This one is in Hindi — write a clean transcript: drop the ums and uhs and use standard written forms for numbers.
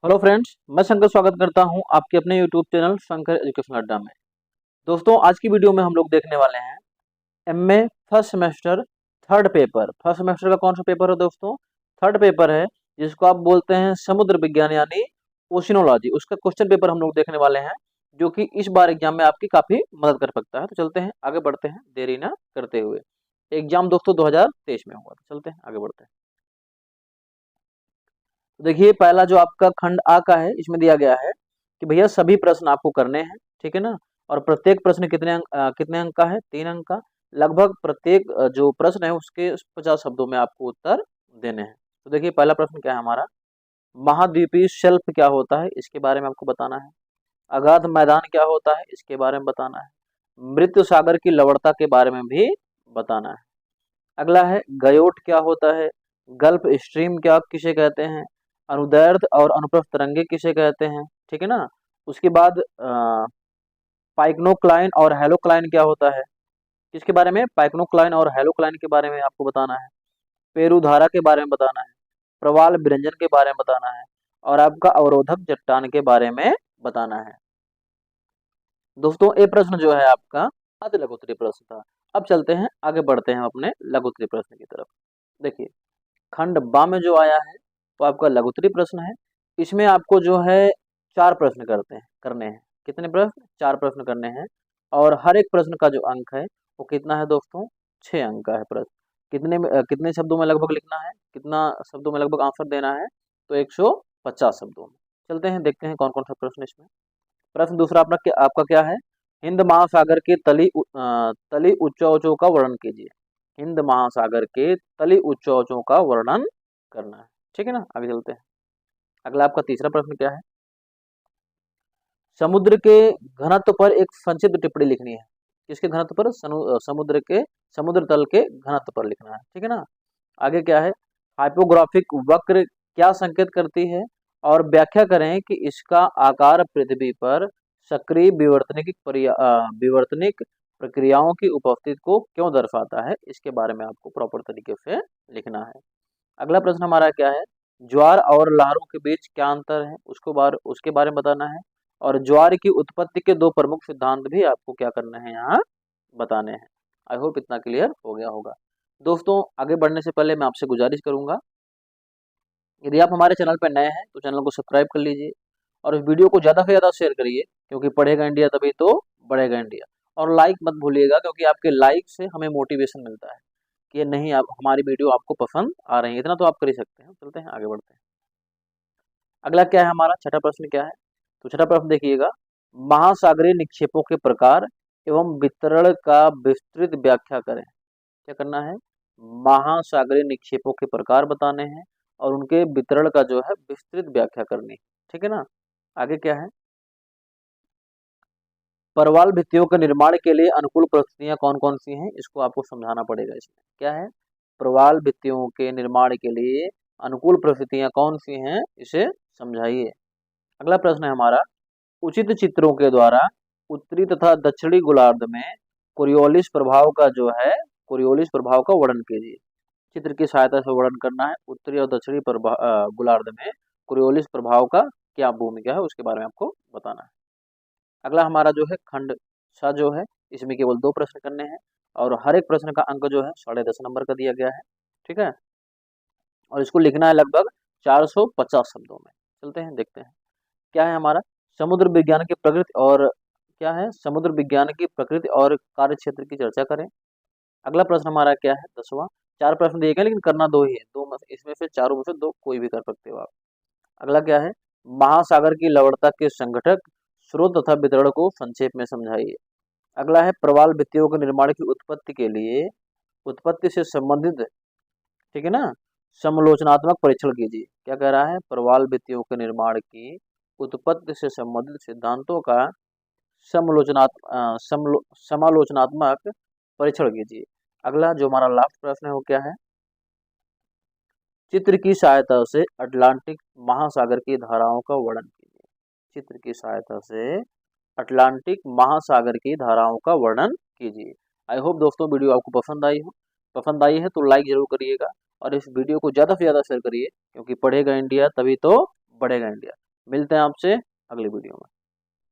हेलो फ्रेंड्स, मैं शंकर स्वागत करता हूं आपके अपने यूट्यूब चैनल शंकर एजुकेशन अड्डा में। दोस्तों, आज की वीडियो में हम लोग देखने वाले हैं MA first semester third paper. First semester का कौन सा पेपर है दोस्तों? थर्ड पेपर है, जिसको आप बोलते हैं समुद्र विज्ञान यानी ओशिनोलॉजी। उसका क्वेश्चन पेपर हम लोग देखने वाले हैं, जो कि इस बार एग्जाम में आपकी काफी मदद कर सकता है। तो चलते हैं आगे बढ़ते हैं देरी ना करते हुए। एग्जाम दोस्तों 2023 में हुआ, तो चलते हैं आगे बढ़ते हैं। तो देखिए, पहला जो आपका खंड आ का है, इसमें दिया गया है कि भैया सभी प्रश्न आपको करने हैं, ठीक है ना। और प्रत्येक प्रश्न कितने अंक का है? 3 अंक का। लगभग प्रत्येक जो प्रश्न है उसके 50 शब्दों में आपको उत्तर देने हैं। तो देखिए, पहला प्रश्न क्या है हमारा? महाद्वीपीय शेल्फ क्या होता है, इसके बारे में आपको बताना है। अगाध मैदान क्या होता है, इसके बारे में बताना है। मृत सागर की लवणता के बारे में भी बताना है। अगला है गयोट क्या होता है, गल्फ स्ट्रीम क्या किसे कहते हैं, अनुदैर्ध्य और अनुप्रस्थ तरंगे किसे कहते हैं, ठीक है ना। उसके बाद पाइक्नोक्लाइन और हेलोक्लाइन क्या होता है, किसके बारे में? पाइक्नोक्लाइन और हेलोक्लाइन के बारे में आपको बताना है। पेरुधारा के बारे में बताना है। प्रवाल विरंजन के बारे में बताना है। और आपका अवरोधक चट्टान के बारे में बताना है। दोस्तों, ये प्रश्न जो है आपका अति लघुत्तरीय प्रश्न था। अब चलते हैं आगे बढ़ते हैं अपने लघुत्तरीय प्रश्न की तरफ। देखिए, खंड बा में जो आया है वो आपका लघुत्तरीय प्रश्न है। इसमें आपको जो है 4 प्रश्न करने हैं। कितने प्रश्न? 4 प्रश्न करने हैं। और हर एक प्रश्न का जो अंक है वो कितना है दोस्तों? 6 अंक का है प्रश्न। कितने शब्दों में लगभग लिखना है, कितना शब्दों में लगभग आंसर देना है? तो 150 शब्दों में। चलते हैं, देखते हैं कौन कौन सा प्रश्न इसमें। प्रश्न दूसरा आपका क्या है? हिंद महासागर के तली उच्चावचों का वर्णन कीजिए। हिंद महासागर के तली उच्चावचों का वर्णन करना है, ठीक है ना। आगे चलते हैं। अगला आपका तीसरा प्रश्न क्या है? समुद्र के घनत्व पर एक संक्षिप्त टिप्पणी लिखनी है। किसके घनत्व पर? समुद्र तल के घनत्व पर लिखना है, ठीक है ना। आगे क्या है? हाइपोग्राफिक वक्र क्या संकेत करती है, और व्याख्या करें कि इसका आकार पृथ्वी पर सक्रिय विवर्तनिक प्रक्रियाओं की उपस्थिति को क्यों दर्शाता है। इसके बारे में आपको प्रॉपर तरीके से लिखना है। अगला प्रश्न हमारा क्या है? ज्वार और लहरों के बीच क्या अंतर है, उसके बारे में बताना है। और ज्वार की उत्पत्ति के 2 प्रमुख सिद्धांत भी आपको क्या करना है यहाँ बताने हैं। आई होप इतना क्लियर हो गया होगा। दोस्तों, आगे बढ़ने से पहले मैं आपसे गुजारिश करूंगा, यदि आप हमारे चैनल पर नए हैं तो चैनल को सब्सक्राइब कर लीजिए और इस वीडियो को ज़्यादा से ज़्यादा शेयर करिए, क्योंकि पढ़ेगा इंडिया तभी तो बढ़ेगा इंडिया। और लाइक मत भूलिएगा, क्योंकि आपके लाइक से हमें मोटिवेशन मिलता है कि ये नहीं, आप हमारी वीडियो आपको पसंद आ रही है। इतना तो आप कर ही सकते हैं। चलते हैं आगे बढ़ते हैं। अगला क्या है हमारा? छठा प्रश्न क्या है? तो छठा प्रश्न देखिएगा, महासागरीय निक्षेपों के प्रकार एवं वितरण का विस्तृत व्याख्या करें। क्या करना है? महासागरीय निक्षेपों के प्रकार बताने हैं और उनके वितरण का जो है विस्तृत व्याख्या करनी है, ठीक है ना। आगे क्या है? परवाल भित्तियों के निर्माण के लिए अनुकूल परिस्थितियां कौन कौन सी हैं, इसको आपको समझाना पड़ेगा। इसमें क्या है? प्रवाल भित्तियों के निर्माण के लिए अनुकूल परिस्थितियां कौन सी हैं, इसे समझाइए। अगला प्रश्न है हमारा, उचित चित्रों के द्वारा उत्तरी तथा दक्षिणी गोलार्ध में कोरियोलिस प्रभाव का जो है कोरियोलिस प्रभाव का वर्णन कीजिए। चित्र की सहायता से वर्णन करना है उत्तरी और दक्षिणी गोलार्ध में कोरियोलिस प्रभाव का क्या भूमिका है, उसके बारे में आपको बताना है। अगला हमारा जो है खंड सा जो है, इसमें केवल 2 प्रश्न करने हैं और हर एक प्रश्न का अंक जो है 10.5 नंबर का दिया गया है, ठीक है। और इसको लिखना है लगभग 450 शब्दों में। चलते हैं, देखते हैं क्या है हमारा। समुद्र विज्ञान की प्रकृति और क्या है? समुद्र विज्ञान की प्रकृति और कार्य क्षेत्र की चर्चा करें। अगला प्रश्न हमारा क्या है? 10वां। 4 प्रश्न दिए गए, लेकिन करना 2 ही है। इसमें से चारों में से 2 कोई भी कर सकते हो आप। अगला क्या है? महासागर की लवणता के संघटक, स्रोत तथा वितरण को संक्षेप में समझाइए। अगला है प्रवाल भित्तियों के निर्माण की उत्पत्ति के लिए उत्पत्ति से संबंधित, ठीक है ना, समालोचनात्मक परीक्षण कीजिए। क्या कह रहा है? प्रवाल भित्तियों के निर्माण की उत्पत्ति से संबंधित सिद्धांतों का समालोचनात्मक परीक्षण कीजिए। अगला जो हमारा लास्ट प्रश्न है वो क्या है? चित्र की सहायता से अटलांटिक महासागर की धाराओं का वर्णन कीजिए। चित्र की सहायता से अटलांटिक महासागर की धाराओं का वर्णन कीजिए। आई होप दोस्तों वीडियो आपको पसंद आई है तो लाइक जरूर करिएगा और इस वीडियो को ज़्यादा से ज़्यादा शेयर करिए, क्योंकि पढ़ेगा इंडिया तभी तो बढ़ेगा इंडिया। मिलते हैं आपसे अगली वीडियो में।